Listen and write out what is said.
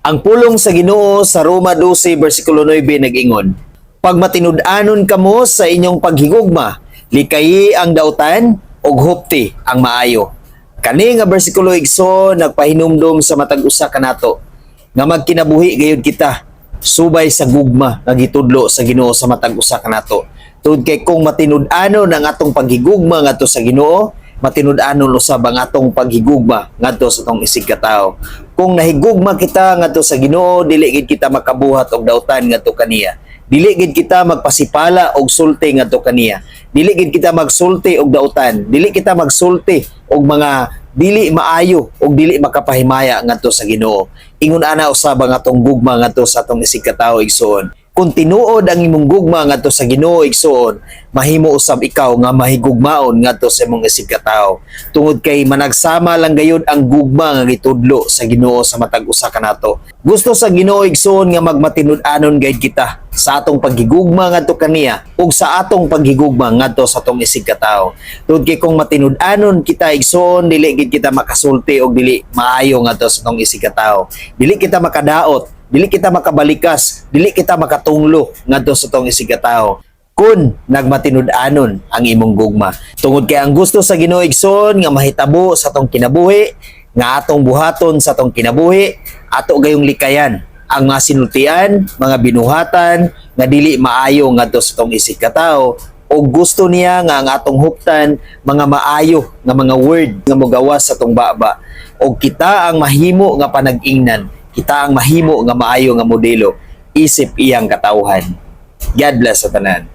Ang pulong sa Ginoo sa Roma 12 bersikulo 9 nag-ingon, "Pag matinud-anon kamo sa inyong paghigugma, likayi ang dautan ug hupti ang maayo." Kani nga bersikulo igso nagpahinumdom sa matag usa kanato nga magkinabuhi gayud kita subay sa gugma nga gitudlo sa Ginoo sa matag usa kanato. Tungod kay kung matinud-anon ang atong paghigugma ngadto sa Ginoo, matinud-anon usab ang atong paghigugma ngadto sa atong isig katawo. Kung nahigugma kita ngadto sa Ginoo, dili gid kita makabuhat og dautan ngadto kaniya. Dili gid kita magpasipala og sulti ngadto kaniya. Dili gid kita magsulti og dautan. Dili kita magsulti og mga dili maayo og dili makapahimaya ngadto sa Ginoo. Ingon ana usab ang atong gugma ngadto sa atong isig katawo igsoon. Kung tinuod ang imong gugma ngadto sa Ginoo igsoon, mahimo usab ikaw nga mahigugmaon ngadto sa imong isig katawo. Tungod kay managsama lang gayud ang gugma nga gitudlo sa Ginoo sa matag usa kanato. Gusto sa Ginoo igsoon nga magmatinud-anon gayud kita sa atong paghigugma ngadto kaniya ug sa atong paghigugma ngadto sa atong isig katawo. Tungod kay kung matinud-anon kita igsoon, dili gid kita makasulti og dili maayo ngadto sa atong isig katawo. Dili kita makadaot, dili kita makabalikas, dili kita makatunglo ngadto sa tong isig katawo kun nagmatinud-anon ang imong gugma. Tungod kay ang gusto sa Ginoo igsoon nga mahitabo sa tong kinabuhi, nga atong buhaton sa tong kinabuhi, ato gayong likayan ang mga sinultian, mga binuhatan nga dili maayo ngadto sa tong isig katawo, o gusto niya nga ang atong huptan mga maayo nga mga word nga mogawas sa tong baba, o kita ang mahimo nga panag-ingnan, kita ang mahimo nga maayo nga modelo isip iyang katawhan. God bless sa tanan.